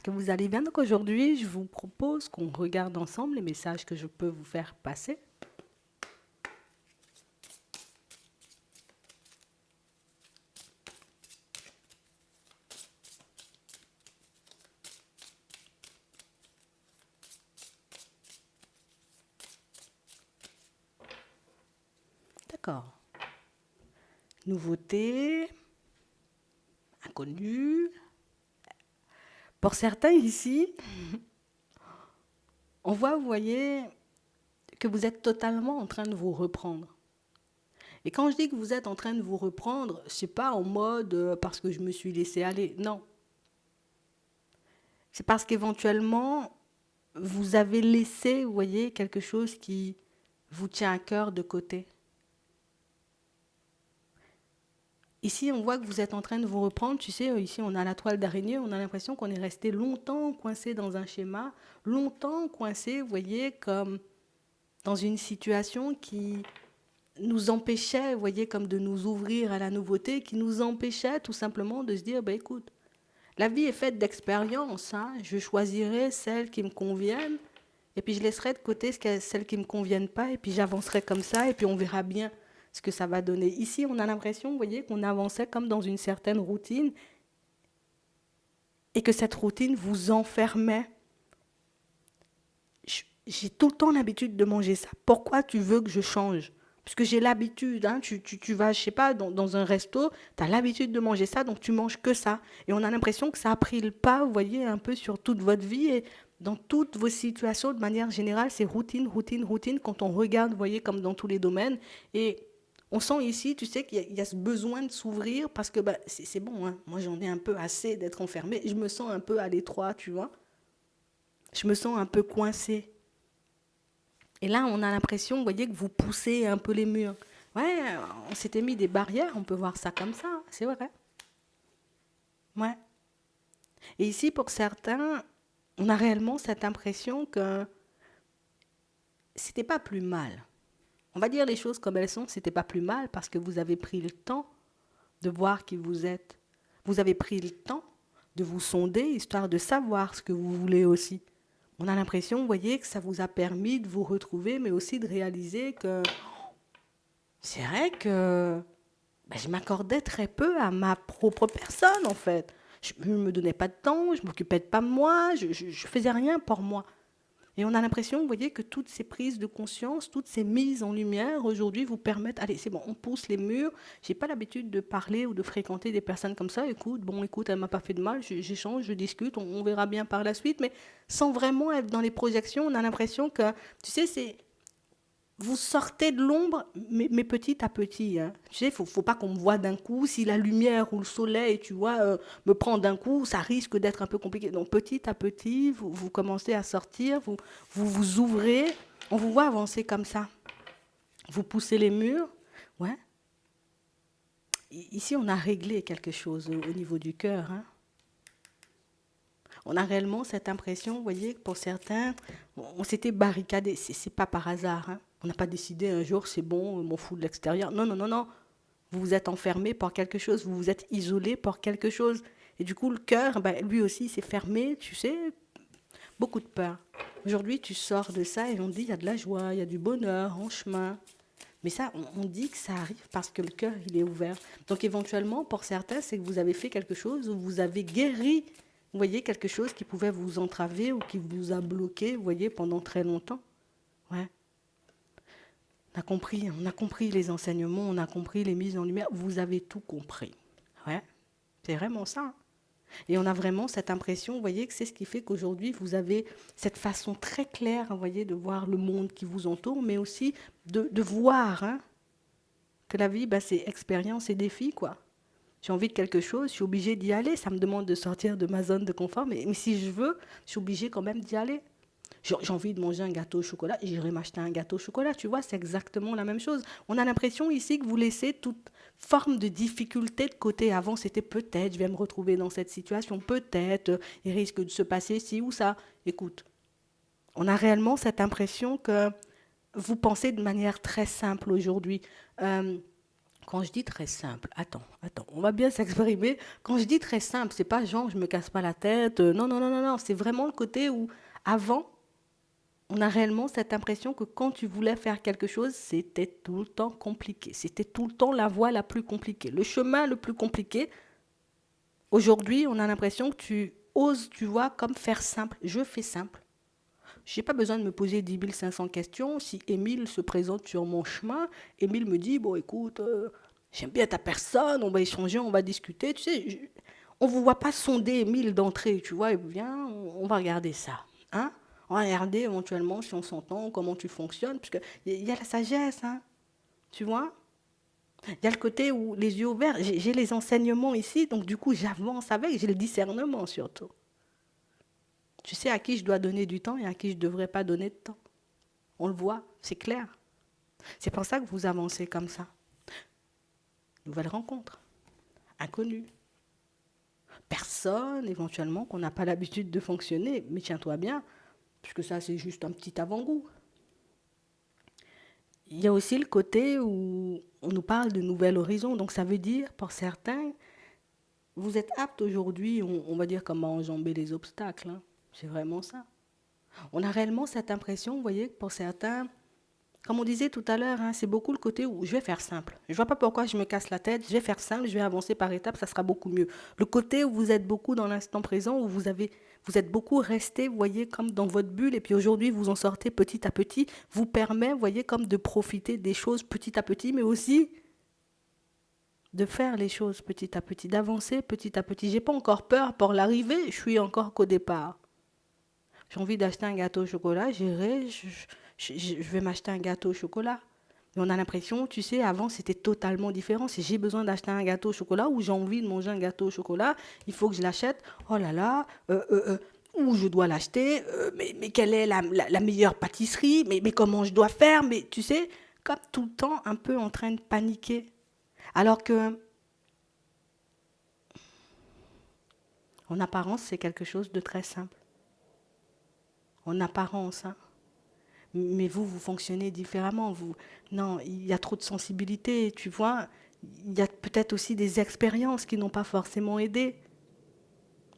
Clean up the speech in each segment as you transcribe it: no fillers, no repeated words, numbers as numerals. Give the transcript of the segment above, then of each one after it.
que vous allez bien. Donc aujourd'hui, je vous propose qu'on regarde ensemble les messages que je peux vous faire passer. D'accord. Nouveauté, inconnu. Pour certains ici, on voit, vous voyez, que vous êtes totalement en train de vous reprendre. Et quand je dis que vous êtes en train de vous reprendre, c'est pas en mode parce que je me suis laissé aller. Non. C'est parce qu'éventuellement, vous avez laissé, vous voyez, quelque chose qui vous tient à cœur de côté. Ici, on voit que vous êtes en train de vous reprendre. Tu sais, ici, on a la toile d'araignée. On a l'impression qu'on est resté longtemps coincé dans un schéma, longtemps coincé, vous voyez, comme dans une situation qui nous empêchait, vous voyez, comme de nous ouvrir à la nouveauté, qui nous empêchait tout simplement de se dire, ben écoute, la vie est faite d'expériences. Hein. Je choisirai celles qui me conviennent et puis je laisserai de côté celles qui ne me conviennent pas et puis j'avancerai comme ça et puis on verra bien ce que ça va donner. Ici, on a l'impression, vous voyez, qu'on avançait comme dans une certaine routine et que cette routine vous enfermait. J'ai tout le temps l'habitude de manger ça. Pourquoi tu veux que je change? Parce que j'ai l'habitude, hein, tu vas, je sais pas, dans un resto, tu as l'habitude de manger ça, donc tu manges que ça. Et on a l'impression que ça a pris le pas, vous voyez, un peu sur toute votre vie et dans toutes vos situations, de manière générale, c'est routine, routine, routine, quand on regarde, vous voyez, comme dans tous les domaines. Et on sent ici, tu sais, qu'il y a ce besoin de s'ouvrir parce que bah, c'est bon, hein, moi j'en ai un peu assez d'être enfermé, je me sens un peu à l'étroit, tu vois. Je me sens un peu coincée. Et là, on a l'impression, vous voyez, que vous poussez un peu les murs. Ouais, on s'était mis des barrières, on peut voir ça comme ça, hein, c'est vrai. Ouais. Et ici, pour certains, on a réellement cette impression que c'était pas plus mal. On va dire les choses comme elles sont, c'était pas plus mal parce que vous avez pris le temps de voir qui vous êtes. Vous avez pris le temps de vous sonder, histoire de savoir ce que vous voulez aussi. On a l'impression, vous voyez, que ça vous a permis de vous retrouver, mais aussi de réaliser que c'est vrai que ben, je m'accordais très peu à ma propre personne, en fait. Je ne me donnais pas de temps, je ne m'occupais pas de moi, je ne faisais rien pour moi. Et on a l'impression, vous voyez, que toutes ces prises de conscience, toutes ces mises en lumière, aujourd'hui, vous permettent, allez, c'est bon, on pousse les murs. Je n'ai pas l'habitude de parler ou de fréquenter des personnes comme ça. Écoute, elle ne m'a pas fait de mal, j'échange, je discute, on verra bien par la suite. Mais sans vraiment être dans les projections, on a l'impression que, tu sais, c'est vous sortez de l'ombre, mais petit à petit. Hein. Tu sais, faut pas qu'on me voie d'un coup. Si la lumière ou le soleil, tu vois, me prend d'un coup, ça risque d'être un peu compliqué. Donc petit à petit, vous commencez à sortir, vous ouvrez, on vous voit avancer comme ça. Vous poussez les murs. Ouais. Ici, on a réglé quelque chose au niveau du cœur. Hein. On a réellement cette impression, vous voyez, que pour certains, on s'était barricadé. C'est pas par hasard. Hein. On n'a pas décidé un jour, c'est bon, on m'en fout de l'extérieur. Non, non, non, non. Vous vous êtes enfermé par quelque chose, vous vous êtes isolé par quelque chose. Et du coup, le cœur, ben, lui aussi, s'est fermé, tu sais, beaucoup de peur. Aujourd'hui, tu sors de ça et on dit, il y a de la joie, il y a du bonheur en chemin. Mais ça, on dit que ça arrive parce que le cœur, il est ouvert. Donc éventuellement, pour certains, c'est que vous avez fait quelque chose, ou vous avez guéri, vous voyez, quelque chose qui pouvait vous entraver ou qui vous a bloqué, vous voyez, pendant très longtemps. Ouais. On a compris les enseignements, on a compris les mises en lumière, vous avez tout compris. Ouais, c'est vraiment ça. Hein. Et on a vraiment cette impression, vous voyez, que c'est ce qui fait qu'aujourd'hui, vous avez cette façon très claire, vous voyez, de voir le monde qui vous entoure, mais aussi de voir hein, que la vie, bah, c'est expérience et défi, quoi. J'ai envie de quelque chose, je suis obligée d'y aller. Ça me demande de sortir de ma zone de confort, mais si je veux, je suis obligée quand même d'y aller. J'ai envie de manger un gâteau au chocolat, et j'irai m'acheter un gâteau au chocolat. Tu vois, c'est exactement la même chose. On a l'impression ici que vous laissez toute forme de difficulté de côté. Avant, c'était peut-être, je vais me retrouver dans cette situation, peut-être, il risque de se passer ci ou ça. Écoute, on a réellement cette impression que vous pensez de manière très simple aujourd'hui. Euh, Quand je dis très simple, attends, on va bien s'exprimer. Quand je dis très simple, c'est pas genre je me casse pas la tête. Non, non, non, non, non. C'est vraiment le côté où, avant, on a réellement cette impression que quand tu voulais faire quelque chose, c'était tout le temps compliqué. C'était tout le temps la voie la plus compliquée, le chemin le plus compliqué. Aujourd'hui, on a l'impression que tu oses, tu vois, comme faire simple. Je fais simple. Je n'ai pas besoin de me poser 10 500 questions. Si Émile se présente sur mon chemin, Émile me dit, bon, écoute, j'aime bien ta personne, on va échanger, on va discuter. Tu sais, on ne vous voit pas sonder Émile d'entrée, tu vois. Et viens, on va regarder ça. Hein? On va regarder éventuellement si on s'entend, comment tu fonctionnes. Parce qu'il y a la sagesse, hein, tu vois. Il y a le côté où les yeux ouverts, j'ai les enseignements ici, donc du coup j'avance avec, j'ai le discernement surtout. Tu sais à qui je dois donner du temps et à qui je ne devrais pas donner de temps. On le voit, c'est clair. C'est pour ça que vous avancez comme ça. Nouvelle rencontre, inconnue. Personne, éventuellement, qu'on n'a pas l'habitude de fonctionner, mais tiens-toi bien, puisque ça c'est juste un petit avant-goût. Il y a aussi le côté où on nous parle de nouvel horizon, donc ça veut dire, pour certains, vous êtes apte aujourd'hui, on va dire, comment enjamber les obstacles. Hein. C'est vraiment ça. On a réellement cette impression, vous voyez, pour certains, comme on disait tout à l'heure, hein, c'est beaucoup le côté où je vais faire simple. Je ne vois pas pourquoi je me casse la tête, je vais faire simple, je vais avancer par étapes, ça sera beaucoup mieux. Le côté où vous êtes beaucoup dans l'instant présent, où vous êtes beaucoup resté, vous voyez, comme dans votre bulle, et puis aujourd'hui vous en sortez petit à petit, vous permet, vous voyez, comme de profiter des choses petit à petit, mais aussi de faire les choses petit à petit, d'avancer petit à petit. J'ai pas encore peur pour l'arrivée, je suis encore qu'au départ. J'ai envie d'acheter un gâteau au chocolat, j'irai, je vais m'acheter un gâteau au chocolat. Mais on a l'impression, tu sais, avant c'était totalement différent. Si j'ai besoin d'acheter un gâteau au chocolat ou j'ai envie de manger un gâteau au chocolat, il faut que je l'achète. Oh là là, où je dois l'acheter, mais quelle est la meilleure pâtisserie, mais comment je dois faire, mais tu sais, comme tout le temps un peu en train de paniquer. Alors que, en apparence, c'est quelque chose de très simple. En apparence, hein. Mais vous, vous fonctionnez différemment. Vous, non, il y a trop de sensibilité, tu vois. Il y a peut-être aussi des expériences qui n'ont pas forcément aidé.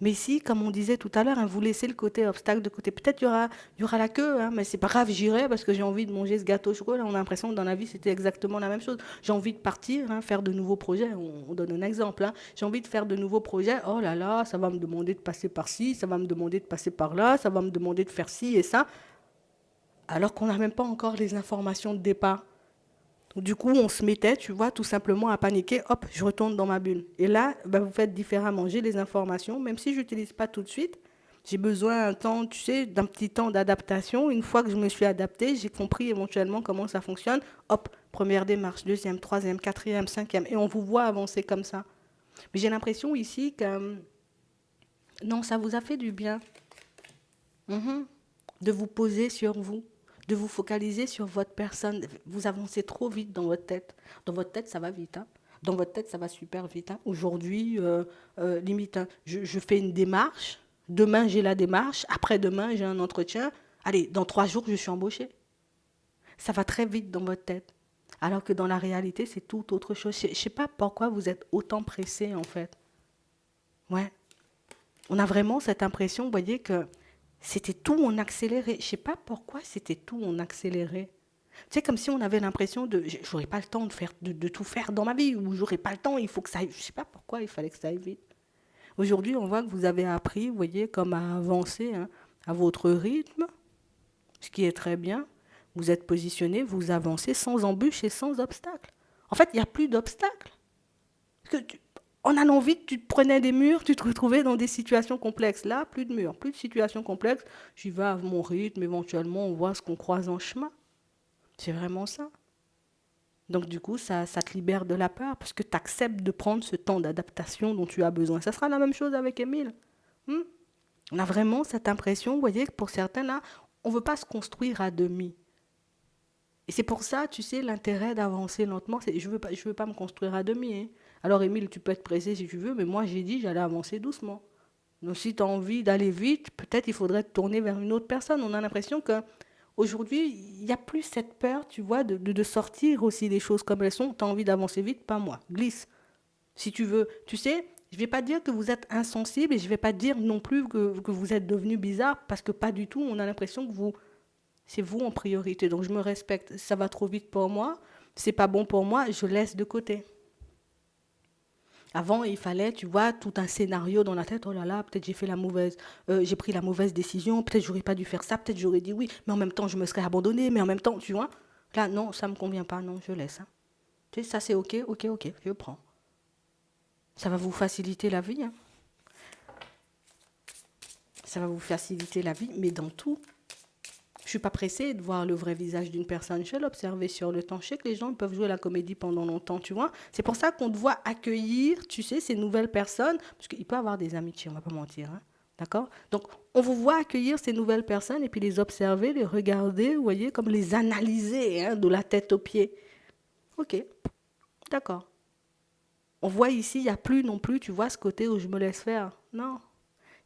Mais si, comme on disait tout à l'heure, hein, vous laissez le côté obstacle de côté. Peut-être il y aura la queue, hein, mais c'est pas grave, j'irai parce que j'ai envie de manger ce gâteau au chocolat. On a l'impression que dans la vie, c'était exactement la même chose. J'ai envie de partir, hein, faire de nouveaux projets. On donne un exemple. Hein. J'ai envie de faire de nouveaux projets. Oh là là, ça va me demander de passer par ci, ça va me demander de passer par là, ça va me demander de faire ci et ça. Alors qu'on n'a même pas encore les informations de départ. Du coup, on se mettait, tu vois, tout simplement à paniquer. Hop, je retourne dans ma bulle. Et là, ben, vous faites différemment. J'ai les informations, même si je n'utilise pas tout de suite. J'ai besoin d'un temps, tu sais, d'un petit temps d'adaptation. Une fois que je me suis adaptée, j'ai compris éventuellement comment ça fonctionne. Hop, première démarche, deuxième, troisième, quatrième, cinquième. Et on vous voit avancer comme ça. Mais j'ai l'impression ici que non, ça vous a fait du bien. Mhm. De vous poser sur vous, de vous focaliser sur votre personne. Vous avancez trop vite dans votre tête. Dans votre tête, ça va vite. Hein. Dans votre tête, ça va super vite. Hein. Aujourd'hui, limite, hein, je fais une démarche. Demain, j'ai la démarche. Après-demain, j'ai un entretien. Allez, dans 3 jours, je suis embauchée. Ça va très vite dans votre tête. Alors que dans la réalité, c'est tout autre chose. Je ne sais pas pourquoi vous êtes autant pressé, en fait. Ouais. On a vraiment cette impression, vous voyez, que c'était tout en accéléré. Je sais pas pourquoi c'était tout en accéléré. C'est comme si on avait l'impression de j'aurais pas le temps de tout faire dans ma vie ou j'aurais pas le temps, il faut que ça aille. Je sais pas pourquoi il fallait que ça aille vite. Aujourd'hui, on voit que vous avez appris, vous voyez, comme à avancer hein, à votre rythme, ce qui est très bien. Vous êtes positionné, vous avancez sans embûches et sans obstacles. En fait, il n'y a plus d'obstacles. En allant vite, tu te prenais des murs, tu te retrouvais dans des situations complexes. Là, plus de murs, plus de situations complexes. J'y vais à mon rythme, éventuellement, on voit ce qu'on croise en chemin. C'est vraiment ça. Donc du coup, ça te libère de la peur parce que tu acceptes de prendre ce temps d'adaptation dont tu as besoin. Ça sera la même chose avec Émile. On a vraiment cette impression, vous voyez, que pour certains, là, on ne veut pas se construire à demi. Et c'est pour ça, tu sais, l'intérêt d'avancer lentement, c'est je veux pas me construire à demi. Hein. Alors, Émile, tu peux être pressé si tu veux, mais moi, j'ai dit, j'allais avancer doucement. Donc, si tu as envie d'aller vite, peut-être il faudrait te tourner vers une autre personne. On a l'impression que Aujourd'hui, il n'y a plus cette peur, tu vois, de sortir aussi les choses comme elles sont. Tu as envie d'avancer vite, pas moi. Glisse. Si tu veux, tu sais, je ne vais pas dire que vous êtes insensible et je ne vais pas dire non plus que vous êtes devenu bizarre parce que pas du tout. On a l'impression que c'est vous en priorité. Donc je me respecte. Ça va trop vite pour moi. C'est pas bon pour moi. Je laisse de côté. Avant, il fallait, tu vois, tout un scénario dans la tête. Oh là là, peut-être j'ai pris la mauvaise décision. Peut-être j'aurais pas dû faire ça. Peut-être j'aurais dit oui. Mais en même temps, je me serais abandonnée. Mais en même temps, tu vois, là, non, ça me convient pas. Non, je laisse, hein. Tu sais, ça c'est ok, ok, ok. Je prends. Ça va vous faciliter la vie, hein. Ça va vous faciliter la vie, mais dans tout. Je suis pas pressée de voir le vrai visage d'une personne. Je vais l'observer sur le temps. Je sais que les gens peuvent jouer la comédie pendant longtemps, tu vois. C'est pour ça qu'on doit accueillir, tu sais, ces nouvelles personnes, parce qu'il peut y avoir des amitiés, on va pas mentir, hein. D'accord. Donc, on vous voit accueillir ces nouvelles personnes et puis les observer, les regarder, vous voyez, comme les analyser, hein, de la tête aux pieds. Ok, d'accord. On voit ici, il n'y a plus non plus, tu vois, ce côté où je me laisse faire. Non.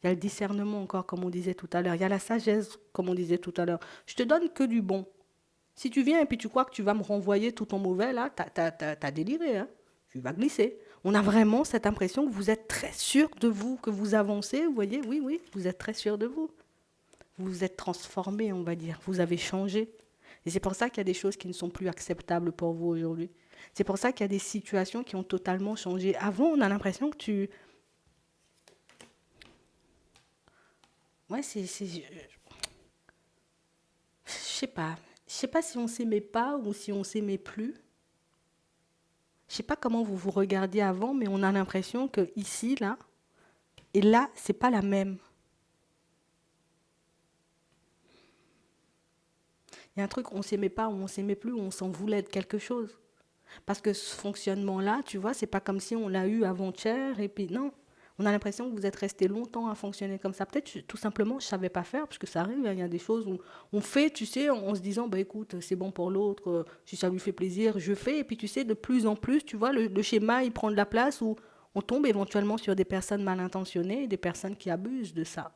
Il y a le discernement encore, comme on disait tout à l'heure. Il y a la sagesse, comme on disait tout à l'heure. Je te donne que du bon. Si tu viens et puis tu crois que tu vas me renvoyer tout ton mauvais, là, t'as déliré, hein. Tu vas glisser. On a vraiment cette impression que vous êtes très sûr de vous, que vous avancez. Vous voyez, oui, oui, vous êtes très sûr de vous. Vous vous êtes transformé, on va dire. Vous avez changé. Et c'est pour ça qu'il y a des choses qui ne sont plus acceptables pour vous aujourd'hui. C'est pour ça qu'il y a des situations qui ont totalement changé. Avant, on a l'impression que tu... Ouais, je sais pas. Je sais pas si on s'aimait pas ou si on s'aimait plus. Je sais pas comment vous vous regardiez avant, mais on a l'impression que ici, là, et là, c'est pas la même. Il y a un truc, on s'aimait pas ou on s'aimait plus, ou on s'en voulait de quelque chose. Parce que ce fonctionnement-là, tu vois, c'est pas comme si on l'a eu avant-hier, et puis non. On a l'impression que vous êtes resté longtemps à fonctionner comme ça. Peut-être tout simplement, je savais pas faire, parce que ça arrive, hein, il y a des choses où on fait, tu sais, en se disant, bah écoute, c'est bon pour l'autre, si ça lui fait plaisir, je fais. Et puis tu sais, de plus en plus, tu vois, le schéma, il prend de la place où on tombe éventuellement sur des personnes mal intentionnées, des personnes qui abusent de ça.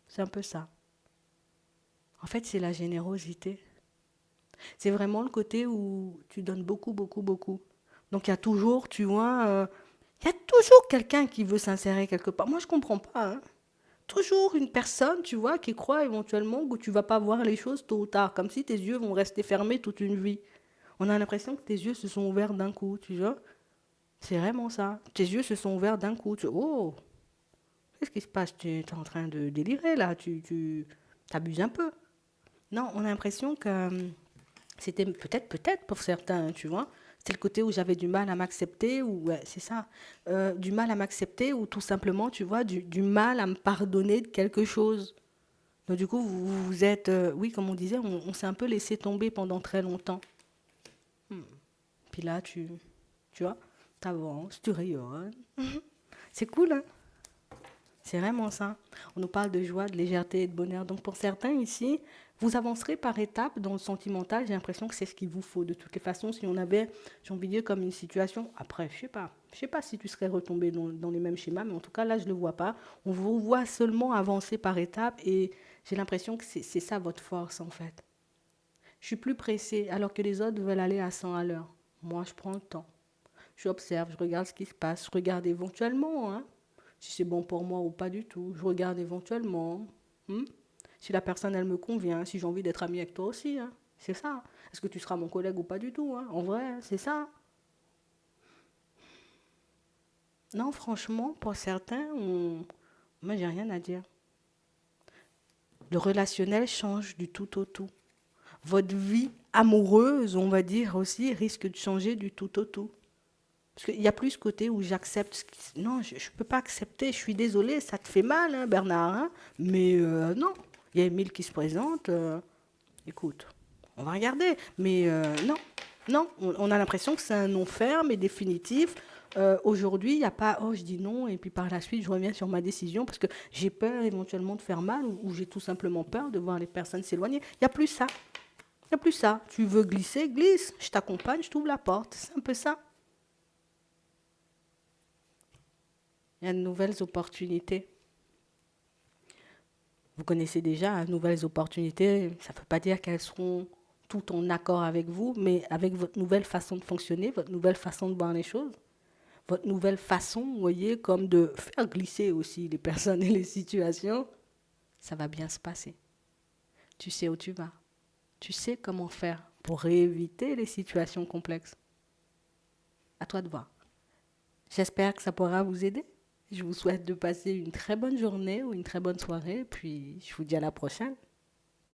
C'est un peu ça. En fait, c'est la générosité. C'est vraiment le côté où tu donnes beaucoup, beaucoup, beaucoup. Donc il y a toujours, tu vois, il y a toujours quelqu'un qui veut s'insérer quelque part. Moi, je comprends pas, hein. Toujours une personne, tu vois, qui croit éventuellement que tu vas pas voir les choses tôt ou tard, comme si tes yeux vont rester fermés toute une vie. On a l'impression que tes yeux se sont ouverts d'un coup, tu vois. C'est vraiment ça. Tes yeux se sont ouverts d'un coup. Oh, qu'est-ce qui se passe? Tu es en train de délirer là, tu t'abuses un peu. Non, on a l'impression que c'était peut-être pour certains, tu vois. C'était le côté où j'avais du mal à m'accepter, ou ouais, c'est ça. Du mal à m'accepter, ou tout simplement, tu vois, du mal à me pardonner de quelque chose. Donc du coup, vous êtes, oui, comme on disait, on s'est un peu laissé tomber pendant très longtemps. Puis là, tu vois, t'avances, tu rayonnes. C'est cool, hein. C'est vraiment ça. On nous parle de joie, de légèreté et de bonheur. Donc pour certains ici, vous avancerez par étapes dans le sentimental. J'ai l'impression que c'est ce qu'il vous faut. De toutes les façons, si on avait, j'ai envie de dire, comme une situation, après, je sais pas. Je sais pas si tu serais retombé dans les mêmes schémas, mais en tout cas, là, je ne le vois pas. On vous voit seulement avancer par étapes et j'ai l'impression que c'est ça votre force, en fait. Je suis plus pressée, alors que les autres veulent aller à 100 à l'heure. Moi, je prends le temps. J'observe, je regarde ce qui se passe, je regarde éventuellement, hein, si c'est bon pour moi ou pas du tout. Je regarde éventuellement, hmm, si la personne, elle me convient, si j'ai envie d'être amie avec toi aussi, hein. C'est ça. Est-ce que tu seras mon collègue ou pas du tout, hein. En vrai, c'est ça. Non, franchement, pour certains, moi, j'ai rien à dire. Le relationnel change du tout au tout. Votre vie amoureuse, on va dire aussi, risque de changer du tout au tout. Parce qu'il y a plus ce côté où j'accepte. Non, je ne peux pas accepter. Je suis désolée, ça te fait mal, hein, Bernard, hein. Mais non, il y a Emile qui se présente. Écoute, on va regarder. Mais non, non, on a l'impression que c'est un non ferme et définitif. Aujourd'hui, il n'y a pas, oh, je dis non, et puis par la suite, je reviens sur ma décision parce que j'ai peur éventuellement de faire mal ou j'ai tout simplement peur de voir les personnes s'éloigner. Il n'y a plus ça. Il n'y a plus ça. Tu veux glisser, glisse. Je t'accompagne, je t'ouvre la porte. C'est un peu ça. Il y a de nouvelles opportunités. Vous connaissez déjà nouvelles opportunités. Ça ne veut pas dire qu'elles seront tout en accord avec vous, mais avec votre nouvelle façon de fonctionner, votre nouvelle façon de voir les choses, votre nouvelle façon, vous voyez, comme de faire glisser aussi les personnes et les situations, ça va bien se passer. Tu sais où tu vas. Tu sais comment faire pour éviter les situations complexes. À toi de voir. J'espère que ça pourra vous aider. Je vous souhaite de passer une très bonne journée ou une très bonne soirée, puis je vous dis à la prochaine.